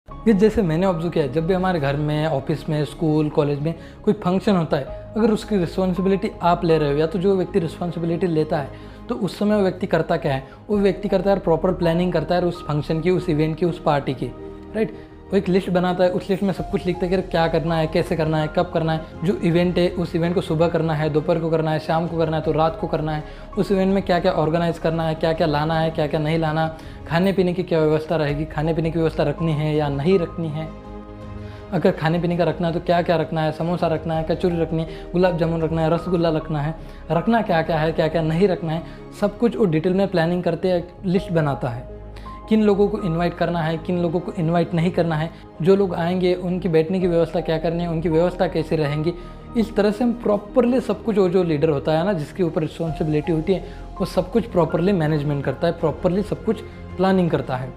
ये जैसे मैंने ऑब्जर्व किया है, जब भी हमारे घर में, ऑफिस में, स्कूल, कॉलेज में कोई फंक्शन होता है, अगर उसकी रिस्पॉन्सिबिलिटी आप ले रहे हो या तो जो व्यक्ति रिस्पॉन्सिबिलिटी लेता है, तो उस समय वो व्यक्ति करता क्या है, वो व्यक्ति करता है प्रॉपर प्लानिंग करता है उस फंक्शन की, उस इवेंट की, उस पार्टी की, राइट। वो एक लिस्ट बनाता है, उस लिस्ट में सब कुछ लिखता है कि क्या करना है, कैसे करना है, कब करना है। जो इवेंट है उस इवेंट को सुबह करना है, दोपहर को करना है, शाम को करना है, तो रात को करना है। उस इवेंट में क्या क्या ऑर्गेनाइज करना है, क्या क्या लाना है, क्या क्या नहीं लाना, खाने पीने की क्या व्यवस्था रहेगी, खाने पीने की व्यवस्था रखनी है या नहीं रखनी है। अगर खाने पीने का रखना है तो क्या क्या रखना है, समोसा रखना है, कचौरी रखनी है, गुलाब जामुन रखना है, रसगुल्ला रखना है, रखना क्या क्या है, क्या क्या नहीं रखना है, सब कुछ वो डिटेल में प्लानिंग करते हैं, लिस्ट बनाता है। किन लोगों को इनवाइट करना है, किन लोगों को इनवाइट नहीं करना है, जो लोग आएंगे उनकी बैठने की व्यवस्था क्या करनी है, उनकी व्यवस्था कैसे रहेंगी। इस तरह से हम प्रॉपरली सब कुछ, वो जो लीडर होता है ना, जिसके ऊपर रिस्पॉन्सिबिलिटी होती है, वो सब कुछ प्रॉपरली मैनेजमेंट करता है, प्रॉपरली सब कुछ प्लानिंग करता है।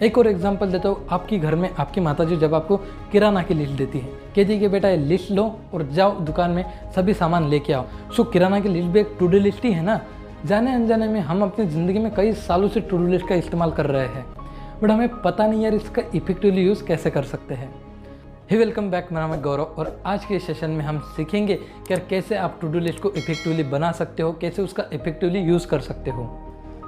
एक और एग्जांपल देता हूँ, आपकी घर में आपकी माताजी जब आपको किराना की लिस्ट देती है, कहती है कि बेटा ये लिस्ट लो और जाओ दुकान में सभी सामान लेके आओ। सो किराना की लिस्ट भी एक टू डू लिस्ट ही है ना। जाने अनजाने में हम अपनी ज़िंदगी में कई सालों से टू डू लिस्ट का इस्तेमाल कर रहे हैं, बट हमें पता नहीं यार इसका इफेक्टिवली यूज़ कैसे कर सकते हैं। ही वेलकम बैक, मेरा नाम है गौरव और आज के सेशन में हम सीखेंगे कि यार कैसे आप टू डू लिस्ट को इफेक्टिवली बना सकते हो, कैसे उसका इफेक्टिवली यूज़ कर सकते हो।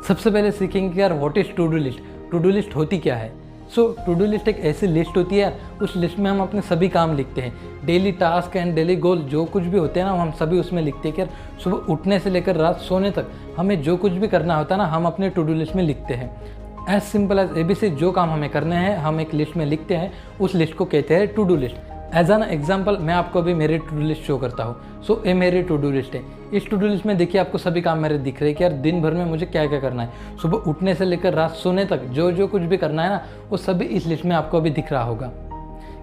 सबसे पहले सीखेंगे कि यार what is to do list, to do list होती क्या है। सो टू डू लिस्ट एक ऐसी लिस्ट होती है, उस लिस्ट में हम अपने सभी काम लिखते हैं, डेली टास्क एंड डेली गोल जो कुछ भी होते हैं ना, हम सभी उसमें लिखते हैं कि यार सुबह उठने से लेकर रात सोने तक हमें जो कुछ भी करना होता है ना, हम अपने टू डू लिस्ट में लिखते हैं। एज सिंपल एज ABC, जो काम हमें करने हैं हम एक लिस्ट में लिखते हैं, उस लिस्ट को कहते हैं to do list. As an example मैं आपको अभी मेरी टू डू लिस्ट शो करता हूँ। सो ये मेरी टू डू लिस्ट है। इस टू डू लिस्ट में देखिए आपको सभी काम मेरे दिख रहे हैं कि यार दिन भर में मुझे क्या क्या करना है, सुबह उठने से लेकर रात सोने तक जो जो कुछ भी करना है ना, वो सभी इस लिस्ट में आपको अभी दिख रहा होगा।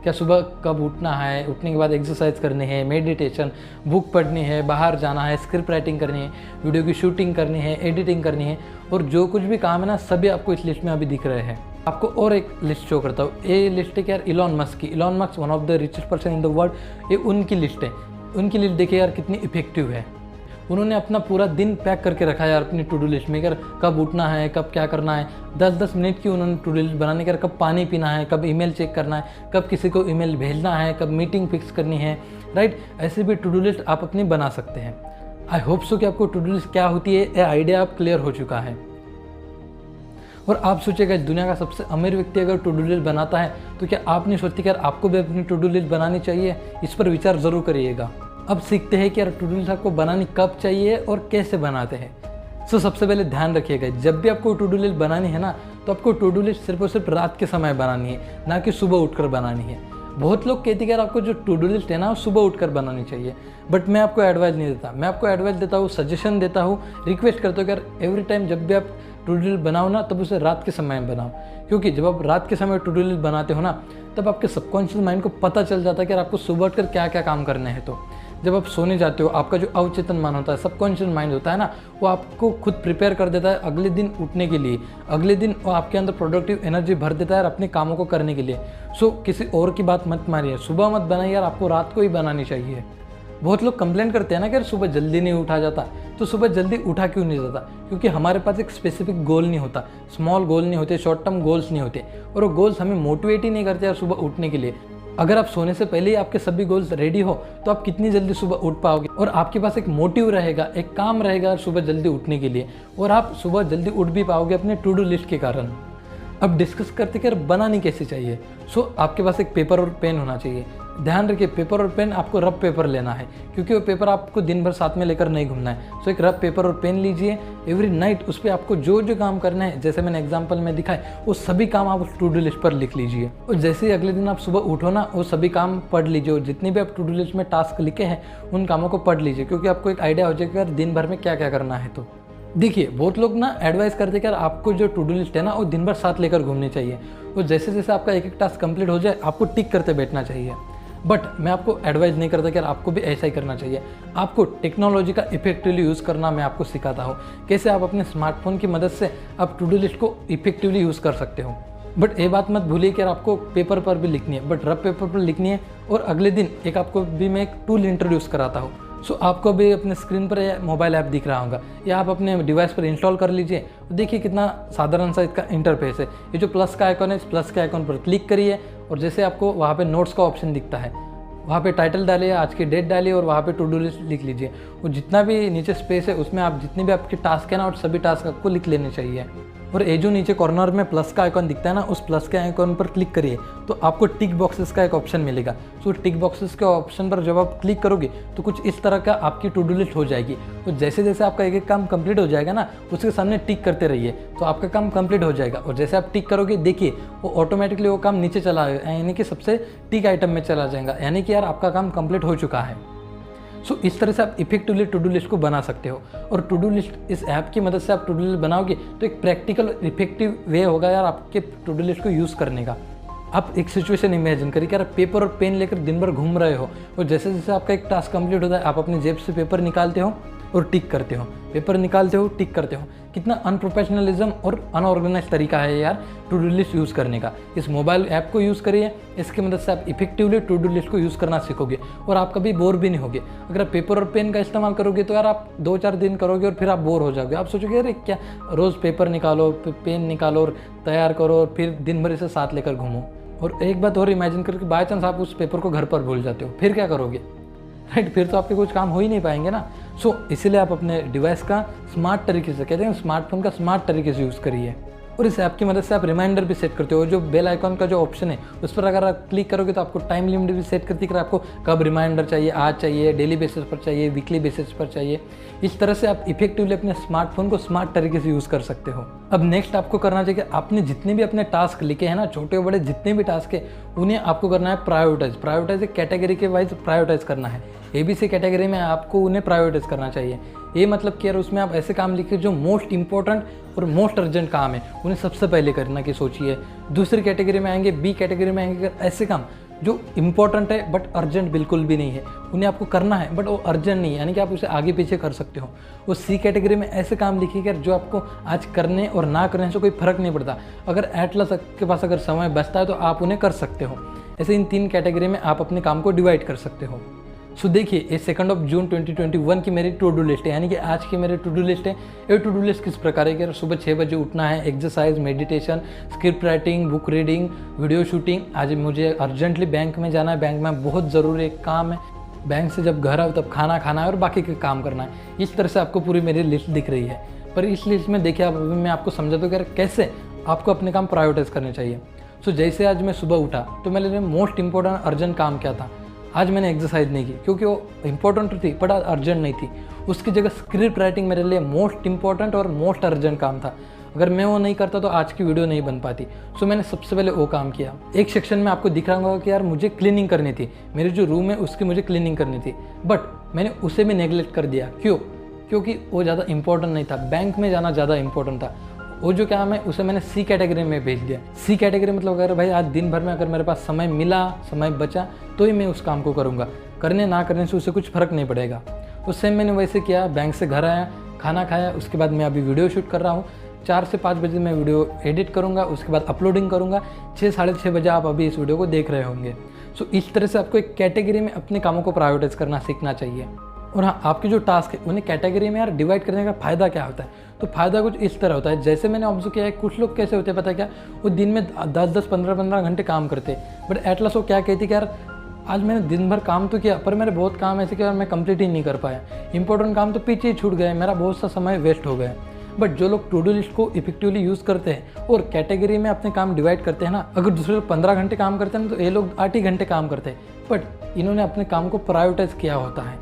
क्या सुबह कब उठना है, उठने के बाद एक्सरसाइज करनी है, मेडिटेशन, बुक पढ़नी है, बाहर जाना है, स्क्रिप्ट राइटिंग करनी है, वीडियो की शूटिंग करनी है, एडिटिंग करनी है, और जो कुछ भी काम है ना, सभी आपको इस लिस्ट में अभी दिख रहे हैं। आपको और एक लिस्ट शो करता हूँ। ये लिस्ट है कि यार इलॉन मस्क की। Elon Musk one of the richest person in the world, ये उनकी लिस्ट है। उनकी लिस्ट देखिए यार कितनी इफेक्टिव है। उन्होंने अपना पूरा दिन पैक करके रखा है यार अपनी टू डू लिस्ट में, यार कब उठना है, कब क्या करना है, 10-10 मिनट की उन्होंने टू डू लिस्ट बनाने के, कब पानी पीना है, कब ईमेल चेक करना है, कब किसी को ईमेल भेजना है, कब मीटिंग फिक्स करनी है, राइट। ऐसे भी टू डू लिस्ट आप अपनी बना सकते हैं। आई होप सो कि आपको टू डू लिस्ट क्या होती है ये आइडिया आप क्लियर हो चुका है। और आप सोचेगा दुनिया का सबसे अमीर व्यक्ति अगर टू डू लिस्ट बनाता है तो क्या आप नहीं सोचते कि यार आपको भी अपनी टू डू लिस्ट बनानी चाहिए? इस पर विचार ज़रूर करिएगा। अब सीखते हैं कि यार टू डू लिस्ट आपको बनानी कब चाहिए और कैसे बनाते हैं। सो सबसे पहले ध्यान रखिएगा, जब भी आपको टू डू लिस्ट बनानी है ना, तो आपको टू डू लिस्ट सिर्फ और सिर्फ रात के समय बनानी है, ना कि सुबह उठकर बनानी है। बहुत लोग कहते हैं कि यार आपको जो टू डू लिस्ट है ना, वो सुबह उठकर बनानी चाहिए, बट मैं आपको एडवाइस नहीं देता। मैं आपको एडवाइस देता हूँ, सजेशन देता हूँ, रिक्वेस्ट करता हूँ कि यार एवरी टाइम जब भी आप टू डू लिस्ट बनाओ ना, तब उसे रात के समय में बनाओ। क्योंकि जब आप रात के समय टू डू लिस्ट बनाते हो ना, तब आपके सबकॉन्शियस माइंड को पता चल जाता है कि यार आपको सुबह उठकर क्या क्या काम करने हैं। तो जब आप सोने जाते हो, आपका जो अवचेतन मन होता है, सबकॉन्शियस माइंड होता है ना, वो आपको खुद प्रिपेयर कर देता है अगले दिन उठने के लिए। अगले दिन वो आपके अंदर प्रोडक्टिव एनर्जी भर देता है अपने कामों को करने के लिए। सो किसी और की बात मत मानिए, सुबह मत बनाइए यार, आपको रात को ही बनानी चाहिए। बहुत लोग कंप्लेन करते हैं ना कि यार सुबह जल्दी नहीं उठा जाता, तो सुबह जल्दी उठा क्यों नहीं जाता? क्योंकि हमारे पास एक स्पेसिफिक गोल नहीं होता, स्मॉल गोल नहीं होते, शॉर्ट टर्म गोल्स नहीं होते, और वो गोल्स हमें मोटिवेट ही नहीं करते यार सुबह उठने के लिए। अगर आप सोने से पहले ही आपके सभी गोल्स रेडी हो, तो आप कितनी जल्दी सुबह उठ पाओगे, और आपके पास एक मोटिव रहेगा, एक काम रहेगा सुबह जल्दी उठने के लिए, और आप सुबह जल्दी उठ भी पाओगे अपने टू डू लिस्ट के कारण। अब डिस्कस करते कि बनानी कैसे चाहिए। सो आपके पास एक पेपर और पेन होना चाहिए। ध्यान रखिए, पेपर और पेन आपको रफ पेपर लेना है, क्योंकि वो पेपर आपको दिन भर साथ में लेकर नहीं घूमना है। सो एक रफ पेपर और पेन लीजिए, एवरी नाइट उस पर आपको जो जो काम करना है, जैसे मैंने एग्जांपल में दिखाए, वो सभी काम आप उस टू डू लिस्ट पर लिख लीजिए। और जैसे ही अगले दिन आप सुबह उठो ना, वो सभी काम पढ़ लीजिए, जितने भी आप टू डू लिस्ट में टास्क लिखे हैं उन कामों को पढ़ लीजिए, क्योंकि आपको एक आइडिया हो जाएगा दिन भर में क्या क्या करना है। तो देखिए, बहुत लोग ना एडवाइस करते हैं कि आपको जो टू डू लिस्ट है ना, वो दिन भर साथ लेकर घूमनी चाहिए, और जैसे जैसे आपका एक एक टास्क कंप्लीट हो जाए आपको टिक करते बैठना चाहिए। बट मैं आपको एडवाइस नहीं करता कि आपको भी ऐसा ही करना चाहिए। आपको टेक्नोलॉजी का इफेक्टिवली यूज़ करना मैं आपको सिखाता हूँ, कैसे आप अपने स्मार्टफोन की मदद से आप टू डू लिस्ट को इफेक्टिवली यूज़ कर सकते हो। बट ये बात मत भूलिए कि आपको पेपर पर भी लिखनी है, बट रफ पेपर पर लिखनी है। और अगले दिन एक आपको भी मैं एक टूल इंट्रोड्यूस कराता हूँ, सो आपको भी अपने स्क्रीन पर मोबाइल ऐप दिख रहा होगा या आप अपने डिवाइस पर इंस्टॉल कर लीजिए। देखिए कितना साधारण सा इसका इंटरफेस है। ये जो प्लस का आइकॉन है, इस प्लस के आइकॉन पर क्लिक करिए और जैसे आपको वहाँ पे नोट्स का ऑप्शन दिखता है, वहाँ पे टाइटल डालिए, आज की डेट डालिए और वहाँ पे टू डू लिस्ट लिख लीजिए। और जितना भी नीचे स्पेस है उसमें आप जितने भी आपके टास्क है ना, और सभी टास्क आपको लिख लेने चाहिए। और ये जो नीचे कॉर्नर में प्लस का आइकॉन दिखता है ना, उस प्लस के आइकॉन पर क्लिक करिए तो आपको टिक बॉक्सेस का एक ऑप्शन मिलेगा। सो टिक बॉक्सेस के ऑप्शन पर जब आप क्लिक करोगे तो कुछ इस तरह का आपकी टू डू लिस्ट हो जाएगी। तो जैसे जैसे आपका एक एक काम कंप्लीट हो जाएगा ना, उसके सामने टिक करते रहिए तो आपका काम कंप्लीट हो जाएगा। और जैसे आप टिक करोगे देखिए वो ऑटोमेटिकली वो काम नीचे चला आएगा, यानी कि सबसे टिक आइटम में चला जाएगा, यानी कि यार आपका काम कंप्लीट हो चुका है। सो इस तरह से आप इफेक्टिवली टू डू लिस्ट को बना सकते हो। और टू डू लिस्ट इस ऐप की मदद से आप टू डू लिस्ट बनाओगे तो एक प्रैक्टिकल इफेक्टिव वे होगा यार आपके टू डू लिस्ट को यूज़ करने का। आप एक सिचुएशन इमेजिन करिए कि यार पेपर और पेन लेकर दिन भर घूम रहे हो और जैसे जैसे आपका एक टास्क कंप्लीट होता है आप अपनी जेब से पेपर निकालते हो और टिक करते हो, पेपर निकालते हो, टिक करते हो। कितना अनप्रोफेशनलिज्म और अनऑर्गेनाइज तरीका है यार टू डू लिस्ट यूज़ करने का। इस मोबाइल ऐप को यूज़ करिए, इसकी मदद से आप इफेक्टिवली टू डू लिस्ट को यूज़ करना सीखोगे और आप कभी बोर भी नहीं होगे। अगर आप पेपर और पेन का इस्तेमाल करोगे तो यार आप 2-4 दिन करोगे और फिर आप बोर हो जाओगे। आप सोचोगे अरे क्या रोज़ पेपर निकालो, पेन निकालो और तैयार करो और फिर दिन भर इसे साथ लेकर घूमो। और एक बात और इमेजिन करके बाय चांस आप उस पेपर को घर पर भूल जाते हो, फिर क्या करोगे? राइट, फिर तो आपके कुछ काम हो ही नहीं पाएंगे ना। सो इसीलिए आप अपने डिवाइस का स्मार्ट तरीके से, कहते हैं स्मार्टफोन का स्मार्ट तरीके से यूज़ करिए। और इस ऐप की मदद से आप रिमाइंडर भी सेट करते हो। जो बेल आइकॉन का जो ऑप्शन है उस पर अगर आप क्लिक करोगे तो आपको टाइम लिमिट भी सेट करती है कि आपको कब रिमाइंडर चाहिए, आज चाहिए, डेली बेसिस पर चाहिए, वीकली बेसिस पर चाहिए। इस तरह से आप इफेक्टिवली अपने स्मार्टफोन को स्मार्ट तरीके से यूज़ कर सकते हो। अब नेक्स्ट आपको करना चाहिए कि आपने जितने भी अपने टास्क लिखे हैं ना, छोटे बड़े जितने भी टास्क है उन्हें आपको करना है प्रायोरिटाइज एक कैटेगरी के वाइज प्रायोरिटाइज करना है। ABC कैटेगरी में आपको उन्हें प्रायोरिटाइज करना चाहिए। ये मतलब कि यार उसमें आप ऐसे काम लिखिए जो मोस्ट इंपॉर्टेंट और मोस्ट अर्जेंट काम है, उन्हें सबसे पहले करना की सोचिए। दूसरी कैटेगरी में आएंगे, B कैटेगरी में आएंगे ऐसे काम जो इंपॉर्टेंट है बट अर्जेंट बिल्कुल भी नहीं है, उन्हें आपको करना है बट वो अर्जेंट नहीं है, यानी कि आप उसे आगे पीछे कर सकते हो। वो C कैटेगरी में ऐसे काम लिखिए जो आपको आज करने और ना करने से कोई फर्क नहीं पड़ता। अगर एटलस के पास अगर समय बचता है तो आप उन्हें कर सकते हो। ऐसे इन 3 कैटेगरी में आप अपने काम को डिवाइड कर सकते हो। सो देखिए ये 2 जून 2021 की मेरी टू डू लिस्ट है, यानी कि आज की मेरी टू डू लिस्ट है। ये टू डू लिस्ट किस प्रकार है कि सुबह 6 बजे उठना है, exercise, meditation, script writing, book reading, video shooting. आज मुझे अर्जेंटली बैंक में जाना है, बैंक में बहुत ज़रूरी एक काम है, बैंक से जब घर आओ तब खाना खाना है और बाकी के काम करना है। इस तरह से आपको पूरी मेरी लिस्ट दिख रही है। पर इस लिस्ट में देखिए अभी मैं आपको समझाता हूँ कि कैसे आपको अपने काम प्रायोरिटाइज करने चाहिए। सो जैसे आज मैं सुबह उठा तो मेरे लिए मोस्ट इंपॉर्टेंट अर्जेंट काम क्या था? आज मैंने एक्सरसाइज नहीं की क्योंकि वो इंपॉर्टेंट थी बट अर्जेंट नहीं थी। उसकी जगह स्क्रिप्ट राइटिंग मेरे लिए मोस्ट इंपॉर्टेंट और मोस्ट अर्जेंट काम था। अगर मैं वो नहीं करता तो आज की वीडियो नहीं बन पाती। सो मैंने सबसे पहले वो काम किया। एक सेक्शन में आपको दिख रहा होगा कि यार मुझे क्लीनिंग करनी थी, मेरी जो रूम है उसकी मुझे क्लीनिंग करनी थी, बट मैंने उसे भी नेगलेक्ट कर दिया। क्यों? क्योंकि वो ज़्यादा इंपॉर्टेंट नहीं था, बैंक में जाना ज़्यादा इंपॉर्टेंट था। वो जो काम है उसे मैंने C कैटेगरी में भेज दिया। C कैटेगरी मतलब अगर भाई आज दिन भर में अगर मेरे पास समय मिला, समय बचा तो ही मैं उस काम को करूँगा, करने ना करने से उसे कुछ फ़र्क नहीं पड़ेगा। तो सेम मैंने वैसे किया। बैंक से घर आया, खाना खाया, उसके बाद मैं अभी वीडियो शूट कर रहा हूँ। 4 से 5 बजे मैं वीडियो एडिट करूँगा, उसके बाद अपलोडिंग करूँगा। 6 साढ़े 6 बजे आप अभी इस वीडियो को देख रहे होंगे। सो इस तरह से आपको एक कैटेगरी में अपने कामों को प्रायोरिटाइज करना सीखना चाहिए। और हाँ, आपके जो टास्क है उन्हें कैटेगरी में यार डिवाइड करने का फ़ायदा क्या होता है? तो फ़ायदा कुछ इस तरह होता है, जैसे मैंने ऑब्जर्व किया है कुछ लोग कैसे होते हैं पता है क्या, वो दिन में 10-10, 15-15 घंटे काम करते हैं, बट एटलस वो क्या कहती कि यार आज मैंने दिन भर काम तो किया पर मेरे बहुत काम ऐसे किया और मैं कंप्लीट ही नहीं कर पाया, इंपॉर्टेंट काम तो पीछे ही छूट गए, मेरा बहुत सा समय वेस्ट हो गया। बट जो लोग टू डू लिस्ट को इफेक्टिवली यूज़ करते हैं और कैटेगरी में अपने काम डिवाइड करते हैं ना, अगर दूसरे लोग 15 घंटे काम करते हैं तो ये लोग 8 ही घंटे काम करते हैं, बट इन्होंने अपने काम को प्रायोरिटाइज किया होता है,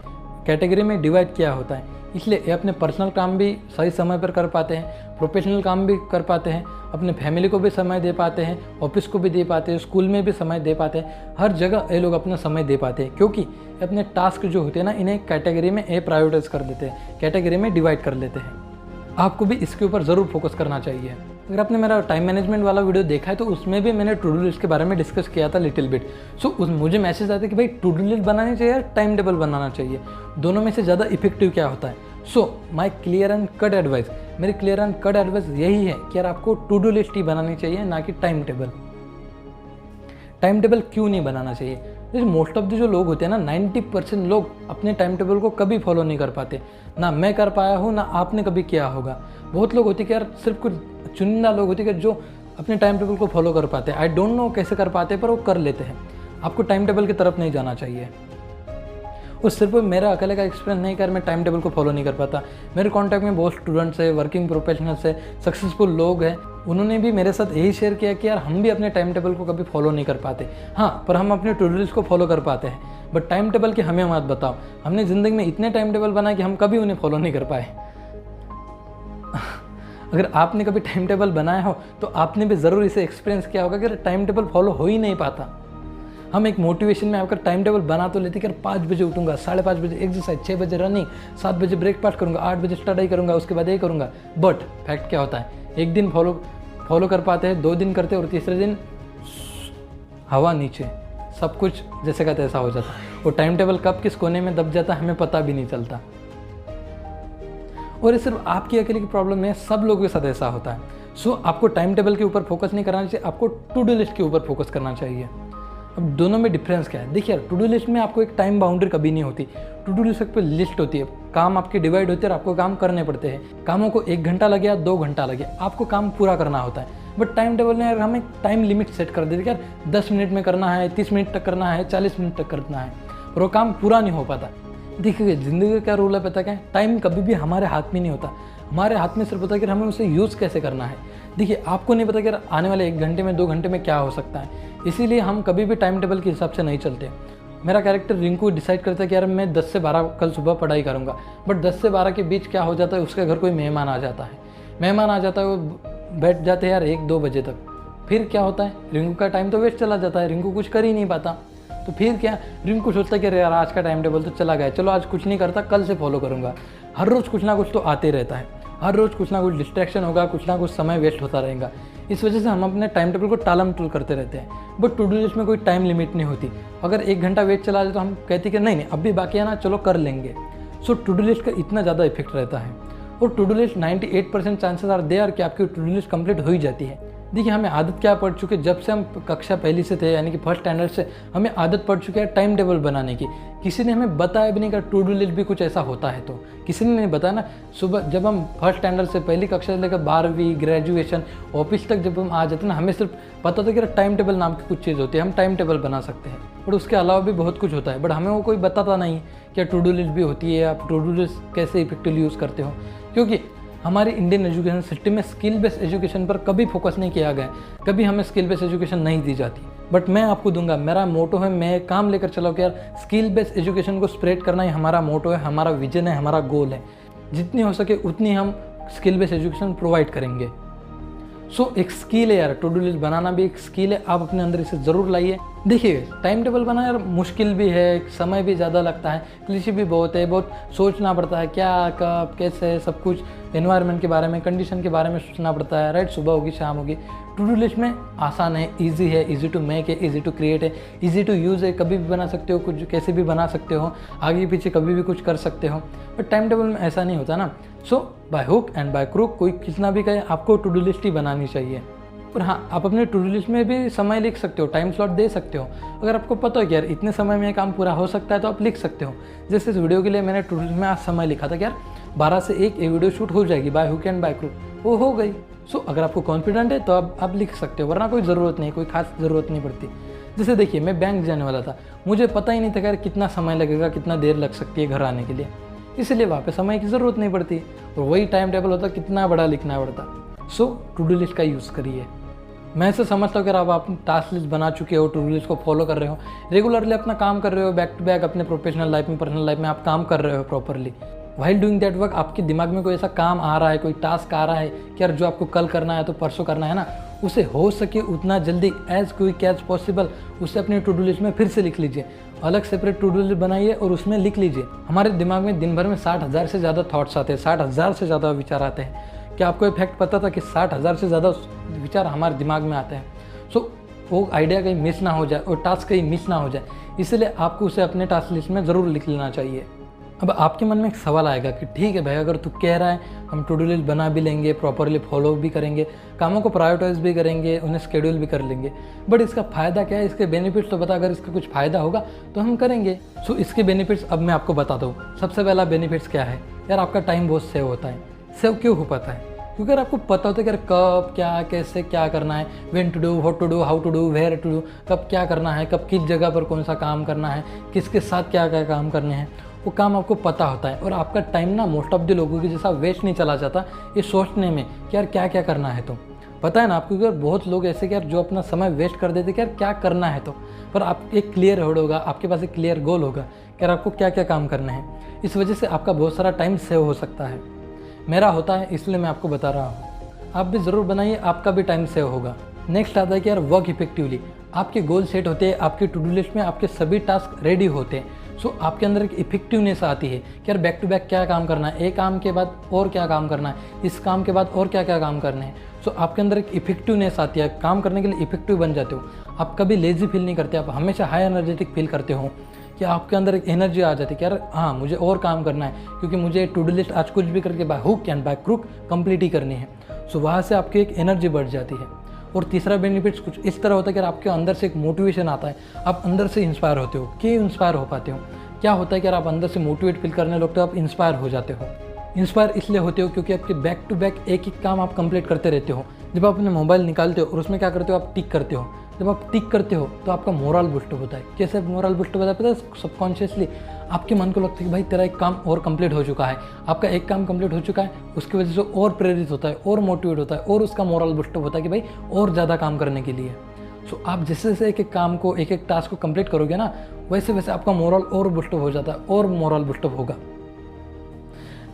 कैटेगरी में डिवाइड किया होता है, इसलिए ये अपने पर्सनल काम भी सही समय पर कर पाते हैं, प्रोफेशनल काम भी कर पाते हैं, अपने फैमिली को भी समय दे पाते हैं, ऑफिस को भी दे पाते हैं, स्कूल में भी समय दे पाते हैं, हर जगह ये लोग अपना समय दे पाते हैं, क्योंकि अपने टास्क जो होते हैं ना इन्हें कैटेगरी में प्रायोरिटाइज कर देते हैं, कैटेगरी में डिवाइड कर लेते हैं। आपको भी इसके ऊपर ज़रूर फोकस करना चाहिए। अगर आपने मेरा टाइम मैनेजमेंट वाला वीडियो देखा है तो उसमें भी मैंने टू डू लिस्ट के बारे में डिस्कस किया था लिटिल बिट। सो मुझे मैसेज आता है कि भाई टू डू लिस्ट बनानी चाहिए या टाइम टेबल बनाना चाहिए, दोनों में से ज़्यादा इफेक्टिव क्या होता है? So my clear and cut advice, मेरी क्लियर एंड कट एडवाइस यही है कि यार आपको टू डू लिस्ट ही बनानी चाहिए, ना कि टाइम टेबल। टाइम टेबल क्यों नहीं बनाना चाहिए? जैसे मोस्ट ऑफ द जो लोग होते हैं ना, 90% लोग अपने टाइम टेबल को कभी फॉलो नहीं कर पाते। ना मैं कर पाया हूँ, ना आपने कभी किया होगा। बहुत लोग होते हैं कि यार सिर्फ कुछ चुनिंदा लोग होते हैं कि जो अपने टाइम टेबल को फॉलो कर पाते हैं। आई डोंट नो कैसे कर पाते हैं, पर वो कर लेते हैं। आपको टाइम टेबल की तरफ नहीं जाना चाहिए। और सिर्फ मेरा अकेले का एक्सपीरियंस नहीं कर मैं टाइम टेबल को फॉलो नहीं कर पाता। मेरे कॉन्टैक्ट में बहुत स्टूडेंट्स है, वर्किंग प्रोफेशनल्स है, सक्सेसफुल लोग हैं, उन्होंने भी मेरे साथ यही शेयर किया कि यार हम भी अपने टाइम टेबल को कभी फॉलो नहीं कर पाते। हाँ, पर हम अपने टू डू लिस्ट को फॉलो कर पाते हैं। बट टाइम टेबल की हमें मत बताओ। हमने ज़िंदगी में इतने टाइम टेबल बनाए कि हम कभी उन्हें फॉलो नहीं कर पाए। अगर आपने कभी टाइम टेबल बनाया हो तो आपने भी ज़रूर इसे एक्सपीरियंस किया होगा कि टाइम टेबल फॉलो हो ही नहीं पाता। हम एक मोटिवेशन में आकर टाइम टेबल बना तो लेते कि यार 5 बजे उठूंगा, 5:30 बजे एक्सरसाइज, 6 बजे रनिंग, 7 बजे ब्रेकफास्ट करूंगा, 8 बजे स्टडी करूंगा, उसके बाद ये करूंगा। बट फैक्ट क्या होता है, एक दिन फॉलो कर पाते हैं, 2 दिन करते हैं और तीसरे दिन हवा नीचे, सब कुछ जैसे का तैसा हो जाता है। वो टाइम टेबल कब किस कोने में दब जाता है हमें पता भी नहीं चलता। और ये सिर्फ आपकी अकेले की प्रॉब्लम है, सब लोगों के साथ ऐसा होता है। सो आपको टाइम टेबल के ऊपर फोकस नहीं करना चाहिए, आपको टू डू लिस्ट के ऊपर फोकस करना चाहिए। अब दोनों में डिफरेंस क्या है, देखिए टू डू लिस्ट में आपको एक टाइम बाउंड्री कभी नहीं होती। टू डू लिस्ट पे लिस्ट होती है, काम आपके डिवाइड होते हैं और आपको काम करने पड़ते हैं। कामों को 1 घंटा लगे या 2 घंटा लगे, आपको काम पूरा करना होता है। बट टाइम टेबल में हमें टाइम लिमिट सेट कर देते यार 10 मिनट में करना है, 30 मिनट तक करना है, 40 मिनट तक करना है, और वो काम पूरा नहीं हो पाता। देखिए ज़िंदगी का क्या रूल है पता क्या है, टाइम कभी भी हमारे हाथ में नहीं होता। हमारे हाथ में सिर्फ पता है कि हमें उसे यूज़ कैसे करना है। देखिए आपको नहीं पता कि आने वाले 1 घंटे में 2 घंटे में क्या हो सकता है, इसीलिए हम कभी भी टाइम टेबल के हिसाब से नहीं चलते। मेरा कैरेक्टर रिंकू डिसाइड करता है कि यार मैं 10 से 12 कल सुबह पढ़ाई करूँगा, बट 10 से 12 के बीच क्या हो जाता है, उसके घर कोई मेहमान आ जाता है। वो बैठ जाते हैं यार 1-2 बजे तक। फिर क्या होता है, रिंकू का टाइम तो वेस्ट चला जाता है, रिंकू कुछ कर ही नहीं पाता। तो फिर क्या, रिंकू सोचता है कि यार आज का टाइम टेबल तो चला गया, चलो आज कुछ नहीं करता, कल से फॉलो करूँगा। हर रोज़ कुछ ना कुछ तो आते रहता है, हर रोज़ कुछ ना कुछ डिस्ट्रैक्शन होगा, कुछ ना कुछ समय वेस्ट होता रहेगा। इस वजह से हम अपने टाइम टेबल को टालम टूल करते रहते हैं। बट टू डू लिस्ट में कोई टाइम लिमिट नहीं होती। अगर 1 घंटा वेस्ट चला जाए तो हम कहते कि नहीं अब भी बाकी है ना, चलो कर लेंगे। सो टू डू लिस्ट का इतना ज़्यादा इफेक्ट रहता है। और to do list 98% chances are there कि आपकी टू डू लिस्ट कंप्लीट हो ही जाती है। देखिए हमें आदत क्या पड़ चुकी है, जब से हम कक्षा पहली से थे यानी कि फर्स्ट स्टैंडर्ड से हमें आदत पड़ चुकी है टाइम टेबल बनाने की। किसी ने हमें बताया भी नहीं कि टू डू लिस्ट भी कुछ ऐसा होता है, तो किसी ने नहीं बताया ना। सुबह जब हम फर्स्ट स्टैंडर्ड से पहली कक्षा से लेकर 12वीं ग्रेजुएशन ऑफिस तक जब हम आ जाते हैं ना, हमें सिर्फ पता था कि टाइम टेबल नाम की कुछ चीज़ होती है, हम टाइम टेबल बना सकते हैं। बट उसके अलावा भी बहुत कुछ होता है, बट हमें वो कोई बताता नहीं कि टू डू लिस्ट भी होती है, आप टू डू लिस्ट कैसे इफेक्टिवली यूज़ करते हो। क्योंकि हमारी इंडियन एजुकेशन सिस्टम में स्किल बेस्ड एजुकेशन पर कभी फोकस नहीं किया गया, कभी हमें स्किल बेस्ड एजुकेशन नहीं दी जाती। बट मैं आपको दूंगा, मेरा मोटो है, मैं काम लेकर चलाओ कि यार स्किल बेस्ड एजुकेशन को स्प्रेड करना ही हमारा मोटो है, हमारा विजन है, हमारा गोल है। जितनी हो सके उतनी हम स्किल बेस्ड एजुकेशन प्रोवाइड करेंगे। सो एक स्किल है यार, टू डू लिस्ट बनाना भी एक स्किल है, आप अपने अंदर इसे ज़रूर लाइए। देखिए टाइम टेबल बनाना यार मुश्किल भी है, समय भी ज़्यादा लगता है, क्लिशे भी बहुत है, बहुत सोचना पड़ता है क्या कब कैसे, सब कुछ एनवायरनमेंट के बारे में, कंडीशन के बारे में सोचना पड़ता है, राइट। सुबह होगी शाम होगी। टू डू लिस्ट में आसान है, इजी है, इजी टू मेक है, इजी टू क्रिएट है, इजी टू यूज़ है, कभी भी बना सकते हो, कुछ कैसे भी बना सकते हो, आगे पीछे कभी भी कुछ कर सकते हो। बट टाइम टेबल में ऐसा नहीं होता ना। So by hook and by crook कोई कितना भी कहे, आपको टू डू लिस्ट ही बनानी चाहिए। और हाँ, आप अपने टू डू लिस्ट में भी समय लिख सकते हो, टाइम स्लॉट दे सकते हो। अगर आपको पता हो कि यार इतने समय में ये काम पूरा हो सकता है तो आप लिख सकते हो। जैसे इस वीडियो के लिए मैंने टू डू लिस्ट में आज समय लिखा था कि यार 12 से 1 ये वीडियो शूट हो जाएगी bye hook and by crook, वो हो गई। सो अगर आपको कॉन्फिडेंट है तो आप लिख सकते हो, वरना कोई ज़रूरत नहीं, कोई खास ज़रूरत नहीं पड़ती। जैसे देखिए मैं बैंक जाने वाला था, मुझे पता ही नहीं था यार कितना समय लगेगा, कितना देर लग सकती है घर आने के लिए, इसलिए वहाँ पे समय की ज़रूरत नहीं पड़ती। और वही टाइम टेबल होता कितना बड़ा लिखना पड़ता। सो टू डू लिस्ट का यूज़ करिए। मैं ऐसे समझता हूँ कि अब आप टास्क लिस्ट बना चुके हो, टू डू लिस्ट को फॉलो कर रहे हो, रेगुलरली अपना काम कर रहे हो, बैक टू बैक अपने प्रोफेशनल लाइफ में, पर्सनल लाइफ में आप काम कर रहे हो properly. While doing that work आपके दिमाग में कोई ऐसा काम आ रहा है, कोई टास्क आ रहा है कि यार जो आपको कल करना है तो परसों करना है ना, उसे हो सके उतना जल्दी एज क्विक एज पॉसिबल उसे अपनी टू डू लिस्ट में फिर से लिख लीजिए। अलग सेपरेट टू डू लिस्ट बनाइए और उसमें लिख लीजिए। हमारे दिमाग में दिन भर में 60,000 से ज़्यादा थॉट्स आते हैं, 60,000 से ज़्यादा विचार आते हैं। क्या आपको ये फैक्ट पता था कि 60,000 से ज़्यादा विचार हमारे दिमाग में आते हैं। सो वो आइडिया कहीं मिस ना हो जाए और टास्क कहीं मिस ना हो जाए, इसलिए आपको उसे अपने टास्क लिस्ट में ज़रूर लिख लेना चाहिए। अब आपके मन में एक सवाल आएगा कि ठीक है भाई, अगर तू कह रहा है हम टू डू लिस्ट बना भी लेंगे, प्रॉपरली फॉलो भी करेंगे, कामों को प्रायोरिटाइज भी करेंगे, उन्हें शेड्यूल भी कर लेंगे, बट इसका फ़ायदा क्या है, इसके बेनिफिट्स तो बता। अगर इसका कुछ फ़ायदा होगा तो हम करेंगे। सो इसके बेनिफिट्स अब मैं आपको बता दूँ। सबसे पहला बेनिफिट्स क्या है यार, आपका टाइम बहुत सेव होता है। सेव क्यों हो पाता है? क्योंकि अगर आपको पता होता है कि यार कब क्या कैसे क्या करना है, when to do, what to do, how to do, where to do, कब क्या करना है, कब किस जगह पर कौन सा काम करना है, किसके साथ क्या क्या काम करने हैं, वो काम आपको पता होता है। और आपका टाइम ना मोस्ट ऑफ द लोगों की जैसा वेस्ट नहीं चला जाता ये सोचने में कि यार क्या क्या करना है। तो पता है ना आपको, क्योंकि बहुत लोग ऐसे कि यार जो अपना समय वेस्ट कर देते कि यार क्या करना है। तो पर आप एक क्लियर हेड होगा, आपके पास एक क्लियर गोल होगा कि यार आपको क्या क्या काम करना है। इस वजह से आपका बहुत सारा टाइम सेव हो सकता है। मेरा होता है इसलिए मैं आपको बता रहा हूँ। आप भी ज़रूर बनाइए, आपका भी टाइम सेव होगा। नेक्स्ट आता है कि यार वर्क इफेक्टिवली। आपके गोल सेट होते हैं, आपकी टू डू लिस्ट में आपके सभी टास्क रेडी होते हैं। सो आपके अंदर एक इफेक्टिवनेस आती है कि यार बैक टू बैक क्या काम करना है, एक काम के बाद और क्या काम करना है, इस काम के बाद और क्या क्या काम करने हैं। सो आपके अंदर एक इफेक्टिवनेस आती है, काम करने के लिए इफेक्टिव बन जाते हो। आप कभी लेजी फील नहीं करते, आप हमेशा हाई एनर्जेटिक फील करते हो कि आपके अंदर एक एनर्जी आ जाती है कि यार हाँ मुझे और काम करना है, क्योंकि मुझे टू डू लिस्ट आज कुछ भी करके by hook and by crook complete ही करनी है। सो वहाँ से आपकी एक एनर्जी बढ़ जाती है। और तीसरा बेनिफिट्स कुछ इस तरह होता है कि यार आपके अंदर से एक मोटिवेशन आता है, आप अंदर से इंस्पायर होते हो। क्यों इंस्पायर हो पाते हो? क्या होता है कि यार आप अंदर से मोटिवेट फील करने लगते हो, आप इंस्पायर हो जाते हो। इंस्पायर इसलिए होते हो क्योंकि आपके बैक टू बैक एक काम आप कंप्लीट करते रहते हो। जब आप अपने मोबाइल निकालते हो और उसमें क्या करते हो, आप टिक करते हो। जब आप टिक करते हो तो आपका मोरल बूस्ट होता है। कैसे मोरल बूस्ट होता है पता है? सबकॉन्शियसली आपके मन को लगता है कि भाई तेरा एक काम और कंप्लीट हो चुका है, आपका एक काम कंप्लीट हो चुका है, उसकी वजह से और प्रेरित होता है, और मोटिवेट होता है, और उसका मोरल बूस्ट होता है कि भाई और ज़्यादा काम करने के लिए। सो आप जैसे जैसे एक एक काम को, एक एक टास्क को कंप्लीट करोगे ना, वैसे वैसे आपका मोरल और बूस्ट हो जाता है, और मोरल बूस्ट होगा।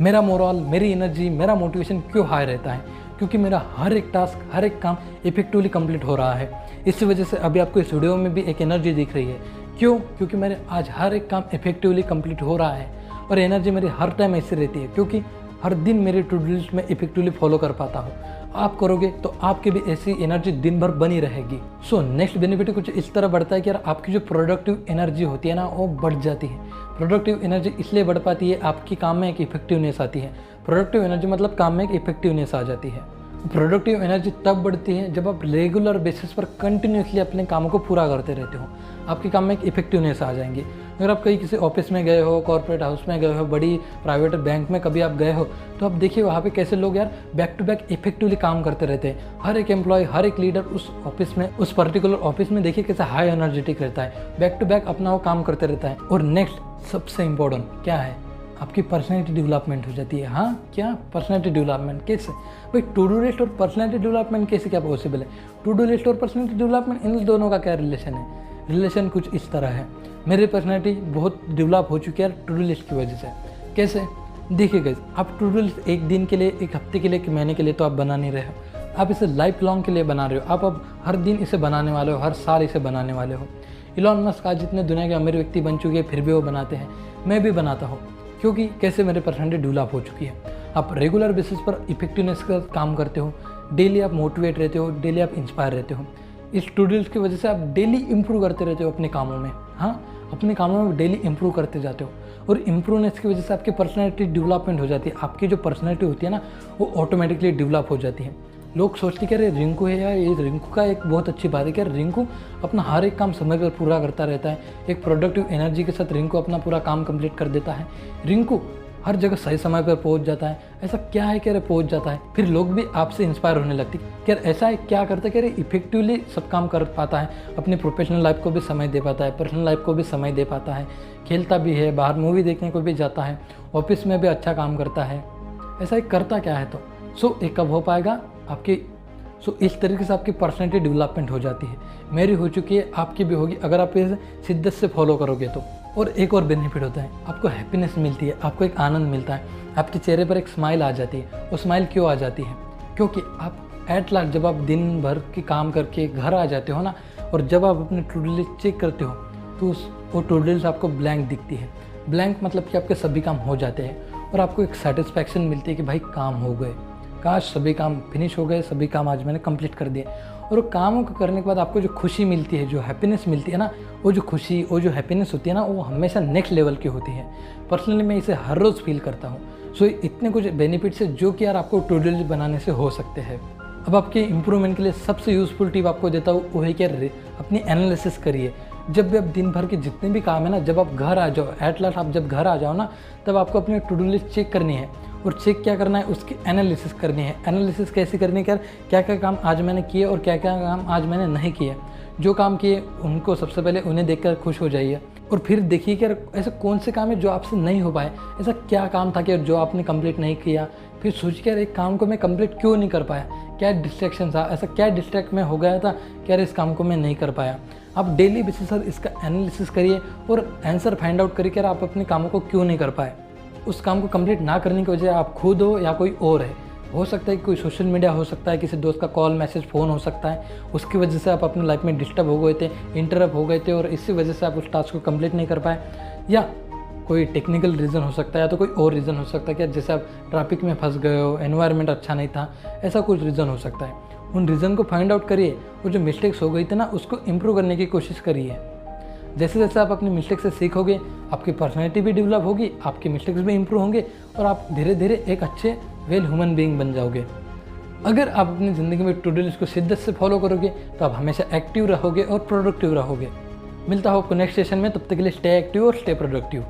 मेरा मोरल, मेरी एनर्जी, मेरा मोटिवेशन क्यों हाई रहता है? क्योंकि मेरा हर एक टास्क, हर एक काम इफेक्टिवली कंप्लीट हो रहा है। इसी वजह से अभी आपको इस वीडियो में भी एक एनर्जी दिख रही है। क्यों? क्योंकि मेरे आज हर एक काम इफेक्टिवली कंप्लीट हो रहा है। और एनर्जी मेरी हर टाइम ऐसी रहती है क्योंकि हर दिन मेरी टू डू लिस्ट में इफेक्टिवली फॉलो कर पाता हूँ। आप करोगे तो आपकी भी ऐसी एनर्जी दिन भर बनी रहेगी। सो नेक्स्ट बेनिफिट कुछ इस तरह बढ़ता है कि यार आपकी जो प्रोडक्टिव एनर्जी होती है ना, वो बढ़ जाती है। प्रोडक्टिव एनर्जी इसलिए बढ़ पाती है, आपकी काम में एक इफेक्टिवनेस आती है। प्रोडक्टिव एनर्जी मतलब काम में एक इफेक्टिवनेस आ जाती है। प्रोडक्टिव एनर्जी तब बढ़ती है जब आप रेगुलर बेसिस पर कंटिन्यूसली अपने कामों को पूरा करते रहते हो। आपके काम में एक इफेक्टिवनेस आ जाएंगी। अगर आप कहीं किसी ऑफिस में गए हो, कॉर्पोरेट हाउस में गए हो, बड़ी प्राइवेट बैंक में कभी आप गए हो, तो आप देखिए वहाँ पे कैसे लोग यार बैक टू बैक इफेक्टिवली काम करते रहते हैं। हर एक एम्प्लॉय, हर एक लीडर उस ऑफिस में, उस पर्टिकुलर ऑफिस में देखिए कैसे हाई एनर्जेटिक रहता है, बैक टू बैक अपना वो काम करते रहता है। और नेक्स्ट सबसे इम्पोर्टेंट क्या है, आपकी पर्सनैलिटी डेवलपमेंट हो जाती है। हाँ क्या पर्सनैलिटी डेवलपमेंट कैसे? भाई टू डू लिस्ट और पर्सनैलिटी डेवलपमेंट कैसे क्या पॉसिबल है? टू डू लिस्ट और पर्सनैलिटी डेवलपमेंट, इन दोनों का क्या रिलेशन है? रिलेशन कुछ इस तरह है। मेरी पर्सनैलिटी बहुत डेवलप हो चुकी है टू डू लिस्ट की वजह से। कैसे? देखिए गाइस, आप टू डू लिस्ट एक दिन के लिए, एक हफ्ते के लिए, एक महीने के लिए तो आप बना नहीं रहे हो, आप इसे लाइफ लॉन्ग के लिए बना रहे हो। आप अब हर दिन इसे बनाने वाले हो, हर साल इसे बनाने वाले हो। इलॉन मस्क आज जितने दुनिया के अमीर व्यक्ति बन चुके हैं फिर भी वो बनाते हैं, मैं भी बनाता हूँ। क्योंकि कैसे मेरे पर्सनैलिटी डेवलप हो चुकी है। आप रेगुलर बेसिस पर इफेक्टिवनेस का काम करते हो, डेली आप मोटिवेट रहते हो, डेली आप इंस्पायर रहते हो। इस टू डू लिस्ट की वजह से आप डेली इंप्रूव करते रहते हो अपने कामों में। हाँ, अपने कामों में डेली इंप्रूव करते जाते हो, और इम्प्रूवनेस की वजह से आपकी पर्सनैलिटी डेवलपमेंट हो जाती है। आपकी जो पर्सनैलिटी होती है ना, वो ऑटोमेटिकली डेवलप हो जाती है। लोग सोचते कि अरे रिंकू है यार, ये रिंकू का एक बहुत अच्छी बात है कि रिंकू अपना हर एक काम समय पर पूरा करता रहता है। एक प्रोडक्टिव एनर्जी के साथ रिंकू अपना पूरा काम कंप्लीट कर देता है। रिंकू हर जगह सही समय पर पहुंच जाता है। ऐसा क्या है कि अरे पहुंच जाता है? फिर लोग भी आपसे इंस्पायर होने लगते कि यार ऐसा है क्या करता है कि अरे इफेक्टिवली सब काम कर पाता है, अपनी प्रोफेशनल लाइफ को भी समय दे पाता है, पर्सनल लाइफ को भी समय दे पाता है, खेलता भी है, बाहर मूवी देखने को भी जाता है, ऑफिस में भी अच्छा काम करता है। ऐसा ही करता क्या है? तो सो ये कब हो पाएगा आपकी? सो इस तरीके से आपकी पर्सनैलिटी डेवलपमेंट हो जाती है। मेरी हो चुकी है, आपकी भी होगी अगर आप इसे शिद्दत से फॉलो करोगे तो। और एक और बेनिफिट होता है, आपको हैप्पीनेस मिलती है, आपको एक आनंद मिलता है, आपके चेहरे पर एक स्माइल आ जाती है। वो स्माइल क्यों आ जाती है? क्योंकि आप एट लास्ट जब आप दिन भर के काम करके घर आ जाते हो ना, और जब आप अपनी टू डू लिस्ट चेक करते हो तो वो टू डू लिस्ट आपको ब्लैंक दिखती है। ब्लैंक मतलब कि आपके सभी काम हो जाते हैं और आपको एक सेटिस्फैक्शन मिलती है कि भाई काम हो गए। काश सभी काम फिनिश हो गए, सभी काम आज मैंने कंप्लीट कर दिए। और कामों को करने के बाद आपको जो खुशी मिलती है, जो हैप्पीनेस मिलती है ना, वो जो खुशी, वो जो हैप्पीनेस होती है ना, वो हमेशा नेक्स्ट लेवल की होती है। पर्सनली मैं इसे हर रोज़ फील करता हूँ। सो इतने कुछ बेनिफिट्स है जो कि यार आपको टू डू लिस्ट बनाने से हो सकते हैं। अब आपके इम्प्रूवमेंट के लिए सबसे यूज़फुल टिप आपको देता हूँ, वो है कि अपनी एनालिसिस करिए। जब भी आप दिन भर के जितने भी काम है ना, जब आप घर आ जाओ, एट लास्ट आप जब घर आ जाओ ना, तब आपको अपनी टू डू लिस्ट चेक करनी है। और चेक क्या करना है, उसकी एनालिसिस करनी है। एनालिसिस कैसे करनी है, क्या क्या काम आज मैंने किए और क्या क्या काम आज मैंने नहीं किए। जो काम किए उनको सबसे पहले उन्हें देखकर खुश हो जाइए, और फिर देखिए कि ऐसे कौन से काम है जो आपसे नहीं हो पाए। ऐसा क्या काम था कि जो आपने कंप्लीट नहीं किया। फिर सोचिए कि यार एक काम को मैं कंप्लीट क्यों नहीं कर पाया, क्या डिस्ट्रैक्शन था, ऐसा क्या डिस्ट्रैक्ट में हो गया था कि यार इस काम को मैं नहीं कर पाया। आप डेली बेसिस पर इसका एनालिसिस करिए और आंसर फाइंड आउट करिए कि आप अपने कामों को क्यों नहीं कर पाए। उस काम को कंप्लीट ना करने की वजह आप खुद हो या कोई और है। हो सकता है कि कोई सोशल मीडिया हो सकता है, किसी दोस्त का कॉल मैसेज फ़ोन हो सकता है, उसकी वजह से आप अपनी लाइफ में डिस्टर्ब हो गए थे, इंटरप्ट हो गए थे, और इसी वजह से आप उस टास्क को कंप्लीट नहीं कर पाए। या कोई टेक्निकल रीज़न हो सकता है, या तो कोई और रीज़न हो सकता है कि जैसे आप ट्रैफिक में फंस गए हो, एनवायरनमेंट अच्छा नहीं था, ऐसा कुछ रीज़न हो सकता है। उन रीज़न को फाइंड आउट करिए और जो मिस्टेक्स हो गई थी ना, उसको इम्प्रूव करने की कोशिश करिए। जैसे जैसे आप अपनी मिस्टेक से सीखोगे, आपकी पर्सनैलिटी भी डेवलप होगी, आपके मिस्टेक्स भी इम्प्रूव होंगे, और आप धीरे धीरे एक अच्छे वेल ह्यूमन बीइंग बन जाओगे। अगर आप अपनी ज़िंदगी में टू डू लिस्ट को शिद्दत से फॉलो करोगे तो आप हमेशा एक्टिव रहोगे और प्रोडक्टिव रहोगे। मिलता हो आपको नेक्स्ट सेशन में, तब तक के लिए स्टे एक्टिव और स्टे प्रोडक्टिव।